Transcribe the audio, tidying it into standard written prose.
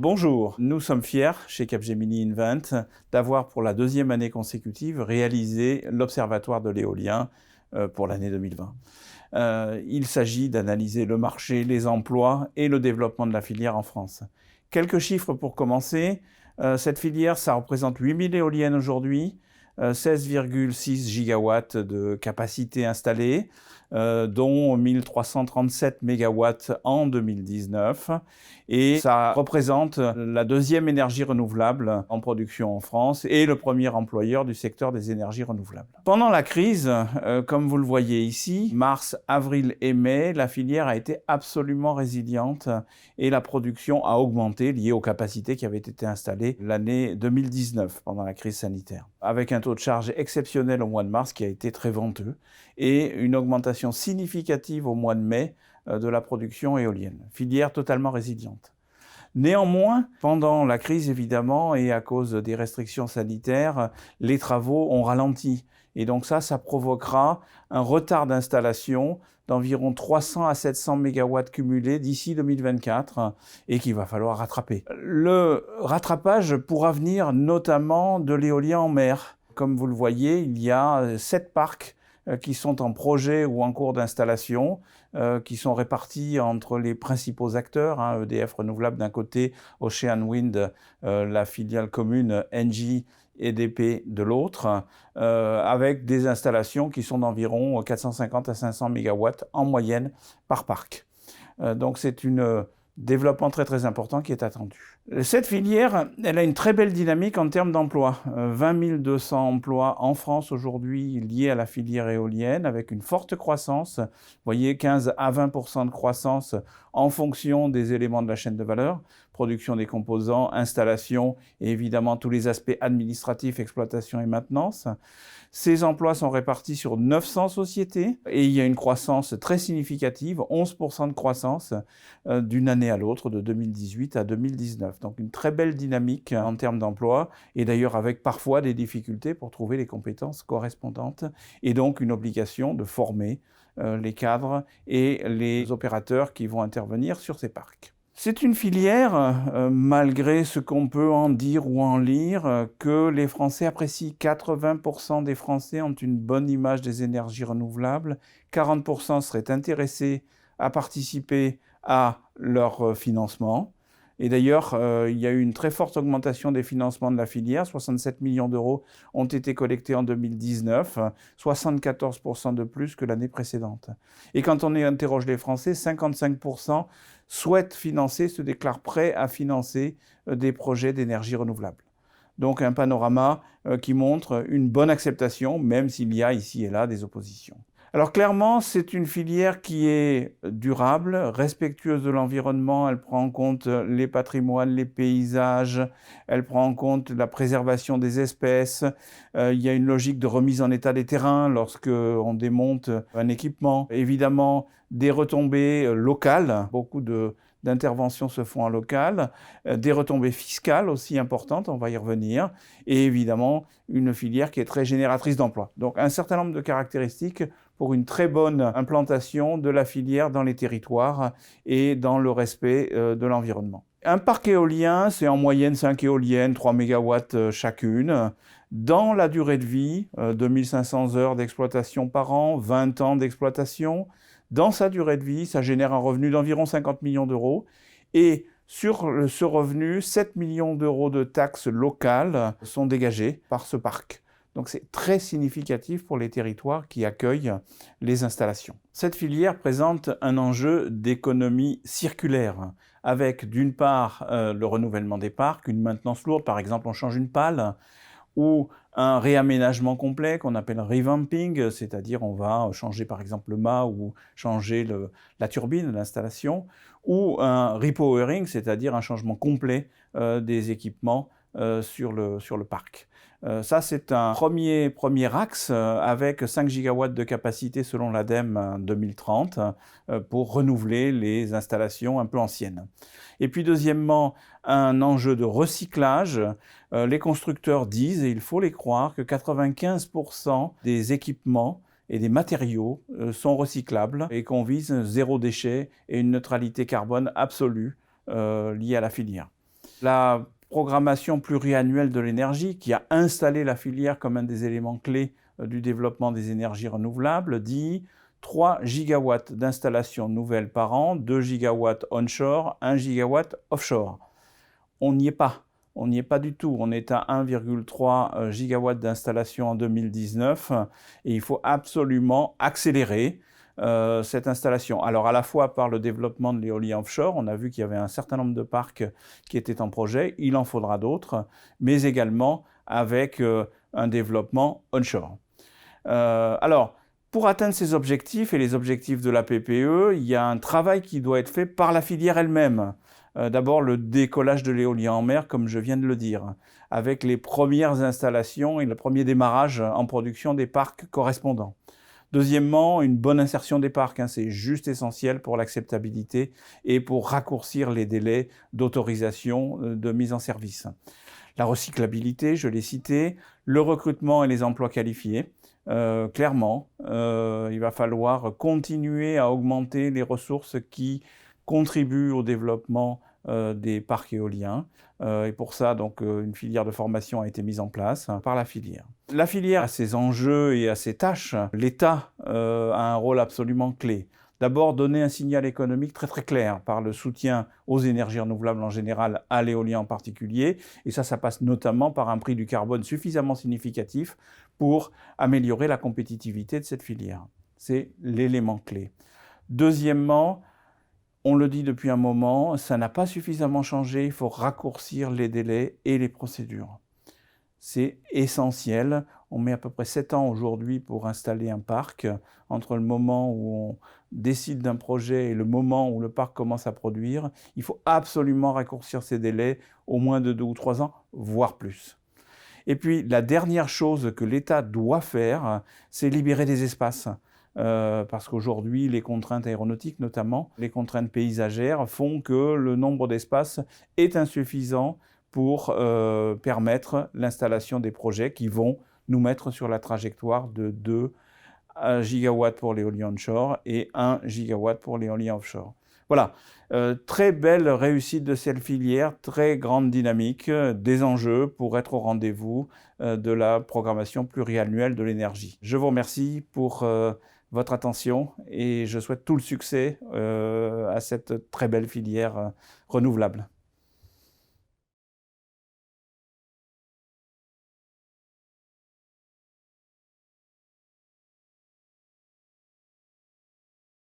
Bonjour, nous sommes fiers chez Capgemini Invent d'avoir pour la deuxième année consécutive réalisé l'Observatoire de l'éolien pour l'année 2020. Il s'agit d'analyser le marché, les emplois et le développement de la filière en France. Quelques chiffres pour commencer. Cette filière, ça représente 8000 éoliennes aujourd'hui, 16,6 gigawatts de capacité installée, dont 1337 mégawatts en 2019. Et ça représente la deuxième énergie renouvelable en production en France et le premier employeur du secteur des énergies renouvelables. Pendant la crise, comme vous le voyez ici, mars, avril et mai, la filière a été absolument résiliente et la production a augmenté liée aux capacités qui avaient été installées l'année 2019 pendant la crise sanitaire, avec un taux de charge exceptionnel au mois de mars qui a été très venteux et une augmentation significative au mois de mai de la production éolienne. Filière totalement résiliente. Néanmoins, pendant la crise évidemment et à cause des restrictions sanitaires, les travaux ont ralenti. Et donc ça provoquera un retard d'installation d'environ 300 à 700 mégawatts cumulés d'ici 2024 et qu'il va falloir rattraper. Le rattrapage pourra venir notamment de l'éolien en mer. Comme vous le voyez, il y a 7 parcs qui sont en projet ou en cours d'installation, qui sont répartis entre les principaux acteurs, EDF Renouvelable d'un côté, Ocean Wind, la filiale commune Engie, EDP de l'autre, avec des installations qui sont d'environ 450 à 500 mégawatts en moyenne par parc. Donc c'est un développement très important qui est attendu. Cette filière, elle a une très belle dynamique en termes d'emploi. 20 200 emplois en France aujourd'hui liés à la filière éolienne avec une forte croissance. Vous voyez 15 à 20% de croissance en fonction des éléments de la chaîne de valeur, production des composants, installation et évidemment tous les aspects administratifs, exploitation et maintenance. Ces emplois sont répartis sur 900 sociétés et il y a une croissance très significative, 11% de croissance d'une année à l'autre, de 2018 à 2019. Donc une très belle dynamique en termes d'emploi et d'ailleurs avec parfois des difficultés pour trouver les compétences correspondantes et donc une obligation de former les cadres et les opérateurs qui vont intervenir sur ces parcs. C'est une filière, malgré ce qu'on peut en dire ou en lire, que les Français apprécient. 80% des Français ont une bonne image des énergies renouvelables, 40% seraient intéressés à participer à leur financement. Et d'ailleurs, il y a eu une très forte augmentation des financements de la filière. 67 millions d'euros ont été collectés en 2019, 74% de plus que l'année précédente. Et quand on interroge les Français, 55% souhaitent financer, se déclarent prêts à financer des projets d'énergie renouvelable. Donc un panorama qui montre une bonne acceptation, même s'il y a ici et là des oppositions. Alors clairement, c'est une filière qui est durable, respectueuse de l'environnement, elle prend en compte les patrimoines, les paysages, elle prend en compte la préservation des espèces, il y a une logique de remise en état des terrains lorsque on démonte un équipement. Évidemment, des retombées locales, beaucoup d'interventions se font en local, des retombées fiscales aussi importantes, on va y revenir, et évidemment une filière qui est très génératrice d'emplois. Donc un certain nombre de caractéristiques pour une très bonne implantation de la filière dans les territoires et dans le respect de l'environnement. Un parc éolien, c'est en moyenne 5 éoliennes, 3 mégawatts chacune. Dans la durée de vie, 2500 heures d'exploitation par an, 20 ans d'exploitation. Dans sa durée de vie, ça génère un revenu d'environ 50 millions d'euros. Et sur ce revenu, 7 millions d'euros de taxes locales sont dégagés par ce parc. Donc c'est très significatif pour les territoires qui accueillent les installations. Cette filière présente un enjeu d'économie circulaire, avec d'une part le renouvellement des parcs, une maintenance lourde, par exemple on change une pale, ou un réaménagement complet qu'on appelle revamping, c'est-à-dire on va changer par exemple le mât ou changer la turbine, l'installation, ou un repowering, c'est-à-dire un changement complet des équipements sur le parc. Ça, c'est un premier axe avec 5 gigawatts de capacité selon l'ADEME en 2030 pour renouveler les installations un peu anciennes. Et puis deuxièmement, un enjeu de recyclage. Les constructeurs disent, et il faut les croire, que 95% des équipements et des matériaux sont recyclables et qu'on vise zéro déchet et une neutralité carbone absolue liée à la filière. La programmation pluriannuelle de l'énergie, qui a installé la filière comme un des éléments clés du développement des énergies renouvelables, dit 3 gigawatts d'installations nouvelles par an, 2 gigawatts onshore, 1 gigawatt offshore. On n'y est pas. On n'y est pas du tout. On est à 1,3 gigawatts d'installation en 2019 et il faut absolument accélérer cette installation. Alors à la fois par le développement de l'éolien offshore, on a vu qu'il y avait un certain nombre de parcs qui étaient en projet, il en faudra d'autres, mais également avec un développement onshore. Alors, pour atteindre ces objectifs et les objectifs de la PPE, il y a un travail qui doit être fait par la filière elle-même. D'abord, le décollage de l'éolien en mer, comme je viens de le dire, avec les premières installations et le premier démarrage en production des parcs correspondants. Deuxièmement, une bonne insertion des parcs, c'est juste essentiel pour l'acceptabilité et pour raccourcir les délais d'autorisation de mise en service. La recyclabilité, je l'ai cité, le recrutement et les emplois qualifiés. Clairement, il va falloir continuer à augmenter les ressources qui contribuent au développement des parcs éoliens. Et pour ça, donc, une filière de formation a été mise en place par la filière. La filière a ses enjeux et a ses tâches. L'État a un rôle absolument clé. D'abord, donner un signal économique très très clair par le soutien aux énergies renouvelables en général, à l'éolien en particulier. Et ça passe notamment par un prix du carbone suffisamment significatif pour améliorer la compétitivité de cette filière. C'est l'élément clé. Deuxièmement, on le dit depuis un moment, ça n'a pas suffisamment changé, il faut raccourcir les délais et les procédures. C'est essentiel. On met à peu près 7 ans aujourd'hui pour installer un parc. Entre le moment où on décide d'un projet et le moment où le parc commence à produire, il faut absolument raccourcir ces délais au moins de 2 ou 3 ans, voire plus. Et puis la dernière chose que l'État doit faire, c'est libérer des espaces. Parce qu'aujourd'hui, les contraintes aéronautiques, notamment les contraintes paysagères, font que le nombre d'espaces est insuffisant pour permettre l'installation des projets qui vont nous mettre sur la trajectoire de 2 gigawatts pour l'éolien onshore et 1 gigawatt pour l'éolien offshore. Voilà, très belle réussite de cette filière, très grande dynamique, des enjeux pour être au rendez-vous de la programmation pluriannuelle de l'énergie. Je vous remercie pour votre attention et je souhaite tout le succès à cette très belle filière renouvelable.